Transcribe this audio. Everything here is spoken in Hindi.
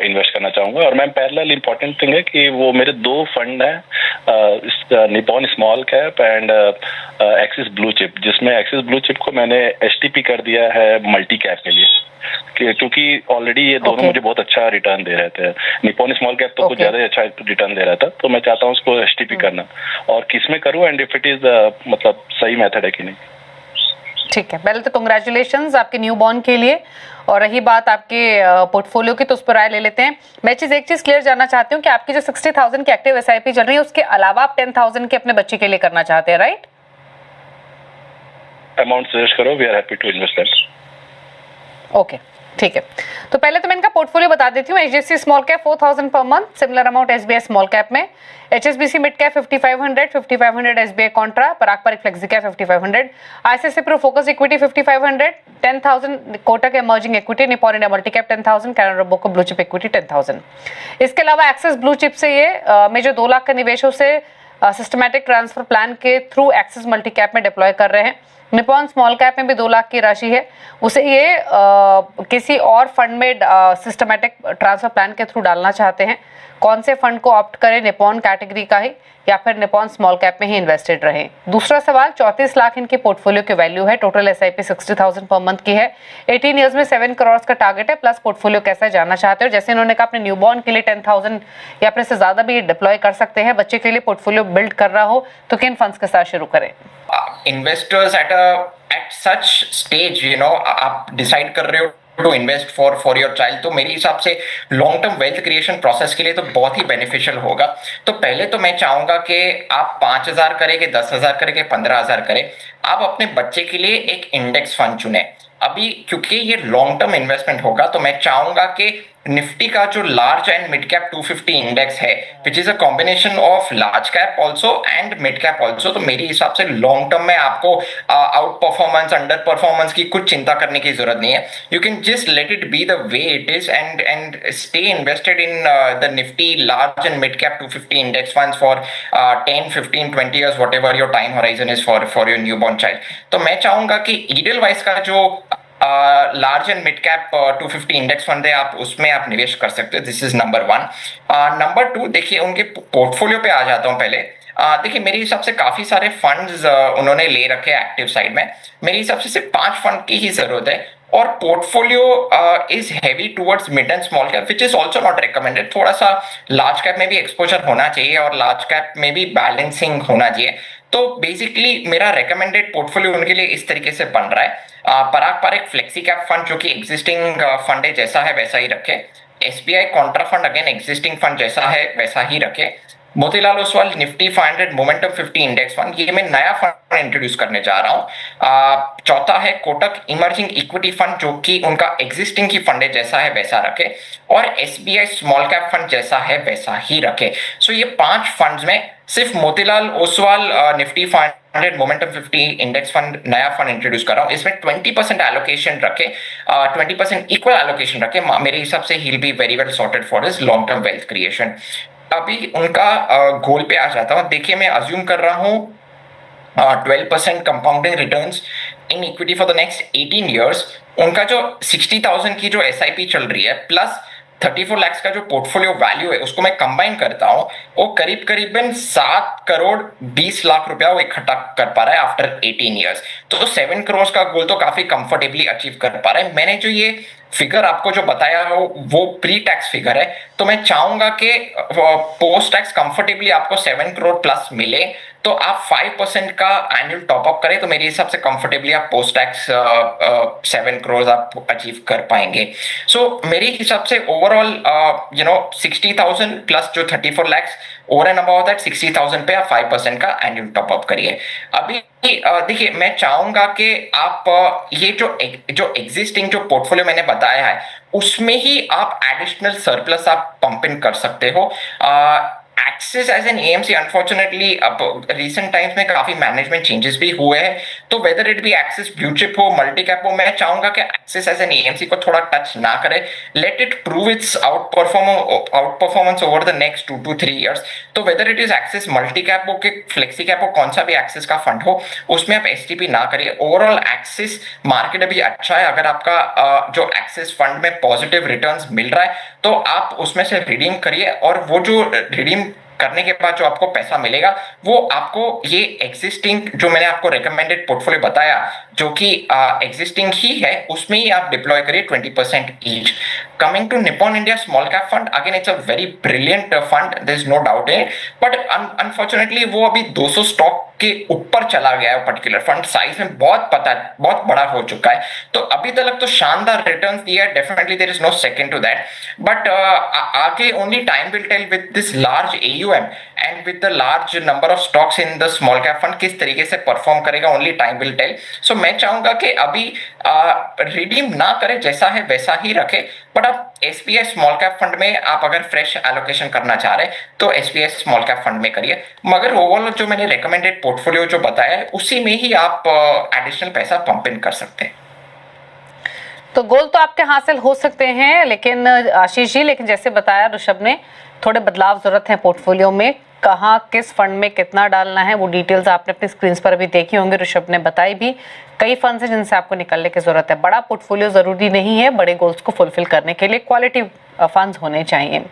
इन्वेस्ट करना चाहूंगा। और मैम पैरेलल इंपॉर्टेंट थिंग है कि वो मेरे 2 फंड हैं, Nippon small cap and axis blue chip, जिसमें एक्सिस ब्लू चिप को मैंने एसटीपी कर दिया है मल्टी कैप के लिए, क्योंकि ऑलरेडी ये दोनों मुझे बहुत अच्छा रिटर्न दे रहे थे। निपॉन स्मॉल कैप तो कुछ ज्यादा ही अच्छा रिटर्न दे रहा था, तो मैं चाहता हूँ उसको एसटीपी करना, और किसमें करूँ एंड इफ इट इज मतलब सही मेथड है कि नहीं। ठीक है, पहले तो कंग्रेचुलेशंस आपके न्यू बॉर्न के लिए। और रही बात आपके पोर्टफोलियो की, तो उस पर राय ले लेते हैं। मैं एक चीज क्लियर जानना चाहती हूँ कि आपकी जो 60,000 की एक्टिव एसआईपी चल रही है, उसके अलावा आप 10,000 के अपने बच्चे के लिए करना चाहते हैं, राइट? अमाउंट सजेस्ट करो, we are happy to invest that. Okay, ठीक है। तो पहले तो मैं इनका पोर्टफोलियो बता देती हूँ। HDFC small cap 4,000 per month, similar amount SBI small cap में। HSBC mid cap 5,500 SBI contra, Parag Parikh flexi cap 5,500, ICICI pro focus equity 5,500, 10,000 Kotak emerging equity, Nippon India multi cap 10,000, Canara Robeco blue chip equity 10,000। इसके अलावा एक्सिस ब्लू चिप से ये में जो 2 लाख का निवेश है उसे सिस्टमैटिक ट्रांसफर प्लान के थ्रू एक्सिस मल्टी कैप में डिप्लॉय कर रहे हैं। निपॉन स्मॉल कैप में भी 2 लाख की राशि है, उसे ये किसी और फंड में सिस्टमैटिक ट्रांसफर प्लान के थ्रू डालना चाहते हैं। कौन से फंड को ऑप्ट करें, निपॉन कैटेगरी का ही या फिर निपॉन स्मॉल कैप में ही इन्वेस्टेड रहें। दूसरा सवाल, 34 लाख इनके पोर्टफोलियो की वैल्यू है, टोटल एसआईपी 60,000 पर मंथ की है, 18 ईयर्स में 7 करोड़ का टारगेट है, प्लस पोर्टफोलियो कैसा जानना चाहते हो। जैसे इन्होंने कहा अपने न्यूबॉर्न के लिए 10,000 या फिर इससे ज्यादा भी डिप्लॉय कर सकते हैं। बच्चे के लिए पोर्टफोलियो बिल्ड कर रहा हो तो किन फंड्स के साथ शुरू करें? इन्वेस्टर्स एट सच स्टेज, आप डिसाइड कर रहे हो to invest for your child, तो मेरे हिसाब से long term wealth creation process के लिए तो बहुत ही बेनिफिशियल होगा। तो पहले तो मैं चाहूंगा कि आप 5,000 करें कि 10,000 करें कि 15,000 करें, आप अपने बच्चे के लिए एक इंडेक्स फंड चुने। अभी क्योंकि ये लॉन्ग टर्म इन्वेस्टमेंट होगा, तो मैं चाहूंगा कि निफ्टी का जो large and mid cap 250 index है, which is a combination of large cap also and mid cap also, तो मेरे हिसाब से लॉन्ग टर्म में आपको आउट परफॉर्मेंस, अंडर परफॉर्मेंस की कुछ चिंता करने की जरूरत नहीं है। You can just let it be the way it is and stay invested in the Nifty large and mid cap 250 index funds for 10, 15, 20 years, whatever your time horizon is for your newborn child. तो मैं चाहूंगा कि ईडलवाइज का जो large and mid cap 250 index fund है, आप उसमें आप निवेश कर सकते हो। This is number 1। नंबर 2, देखिए उनके पोर्टफोलियो पे आ जाता हूं पहले। देखिए मेरे हिसाब से काफी सारे फंड्स उन्होंने ले रखे हैं एक्टिव साइड में। मेरे हिसाब से सिर्फ 5 फंड की ही जरूरत है, और portfolio is heavy towards mid and small cap, which is also not recommended. थोड़ा सा लार्ज कैप में भी एक्सपोजर होना चाहिए और लार्ज कैप में भी बैलेंसिंग होना चाहिए। तो बेसिकली मेरा रिकमेंडेड पोर्टफोलियो उनके लिए इस तरीके से बन रहा है। पराग पारिक फ्लेक्सी कैप फंड जो कि एग्जिस्टिंग फंड है, जैसा है वैसा ही रखे। SBI Contra fund again existing fund जैसा है वैसा ही रखे। Motilal Oswal Nifty 500 momentum 50 index fund, ये मैं नया फंड इंट्रोड्यूस करने जा रहा हूं। चौथा है कोटक इमर्जिंग इक्विटी फंड, जो कि उनका एग्जिस्टिंग की फंड है, जैसा है वैसा रखे। और एसबीआई स्मॉल कैप फंड जैसा है वैसा ही रखे। सो ये 5 फंड्स में सिर्फ Motilal Oswal Nifty 500 momentum 50 index fund नया फंड इंट्रोड्यूस कर रहा हूं। इसमें 20% एलोकेशन रखे, 20% इक्वल एलोकेशन रखे। मेरे हिसाब से he will be very well sorted for his long term wealth creation. अभी उनका गोल पे आ जाता हूं। देखिए मैं अज्यूम कर रहा हूं 12% compounding returns in equity for the next 18 years। उनका जो 60,000 की जो एसआईपी चल रही है प्लस 34 लाख का जो पोर्टफोलियो वैल्यू है, उसको मैं कंबाइन करता हूं, वो करीबन 7 करोड़ 20 लाख रुपया वो इकट्ठा कर पा रहा है आफ्टर 18 years। तो 7 करोड़ का गोल तो काफी कंफर्टेबली अचीव कर पा रहा है। मैंने जो ये फिगर आपको जो बताया हो वो प्री टैक्स फिगर है, तो मैं चाहूंगा कि पोस्ट टैक्स कंफर्टेबली आपको 7 करोड़ प्लस मिले, तो आप 5% का एनुअल टॉपअप करें, तो मेरे हिसाब से कंफर्टेबली आप पोस्ट टैक्स 7 करोड़ आप अचीव कर पाएंगे। सो मेरे हिसाब से ओवरऑल 60,000 प्लस जो 34 lakh, over and about that 60,000 पे आप 5% का एनुअल टॉपअप करिए। अभी देखिए मैं चाहूंगा कि आप ये जो एग्जिस्टिंग जो पोर्टफोलियो मैंने बताया है, उसमें ही आप एडिशनल सरप्लस आप पंप इन कर सकते हो। Axis as an AMC unfortunately अब रिसेंट टाइम्स में काफी मैनेजमेंट चेंजेस भी हुए हैं, तो whether it be Axis blue chip हो मल्टी कैप हो, मैं चाहूंगा कि एक्सिस एज एन एएमसी को थोड़ा टच ना करे, let it prove it's out performance over the next 2 to 3 years। तो whether it is axis multi cap हो कि फ्लेक्सी कैप हो, कौन सा भी एक्सिस का फंड हो, उसमें आप एसटीपी ना करिए। ओवरऑल एक्सिस मार्केट अभी अच्छा है, अगर आपका जो एक्सिस फंड में पॉजिटिव रिटर्न्स मिल रहा है तो आप उसमें से रिडीम करिए, और वो जो रिडीम करने के बाद जो आपको पैसा मिलेगा वो आपको ये एग्जिस्टिंग जो मैंने आपको रिकमेंडेड पोर्टफोलियो बताया जो कि एग्जिस्टिंग ही है उसमें ही आप डिप्लॉय करिए 20% each. Coming to Nippon India small cap fund, again it's a very brilliant fund, there is no doubt in it, but unfortunately वो अभी 200 स्टॉक के ऊपर चला गया है। पर्टिकुलर फंड साइज में बहुत बड़ा हो चुका है, तो अभी तक तो शानदार रिटर्न्स दिया है, definitely there is no second to that, but आगे only time will tell with this large AUM and with the large number of stocks in the small cap fund किस तरीके से परफॉर्म करेगा, only time will tell. So मैं चाहूंगा कि अभी रिडीम ना करे, जैसा है वैसा ही रखे, बट आप SBI स्मॉल कैप फंड में आप अगर फ्रेश एलोकेशन करना चाह रहे हैं तो SBI स्मॉल कैप फंड में करिए, मगर ओवरऑल जो मैंने रिकमेंडेड पोर्टफोलियो जो बताया है उसी में ही आप एडिशनल पैसा पंप इन कर सकते हैं। तो गोल तो आपके हासिल हो सकते हैं, लेकिन आशीष जी, लेकिन जैसे बताया ऋषभ ने, थोड़े बदलाव जरूरत है पोर्टफोलियो में, कहाँ किस फंड में कितना डालना है वो डिटेल्स आपने अपनी स्क्रीन पर भी देखी होंगी, ऋषभ ने बताई भी। कई फंड्स हैं जिनसे आपको निकलने की जरूरत है। बड़ा पोर्टफोलियो जरूरी नहीं है, बड़े गोल्स को फुलफिल करने के लिए क्वालिटी फंड्स होने चाहिए।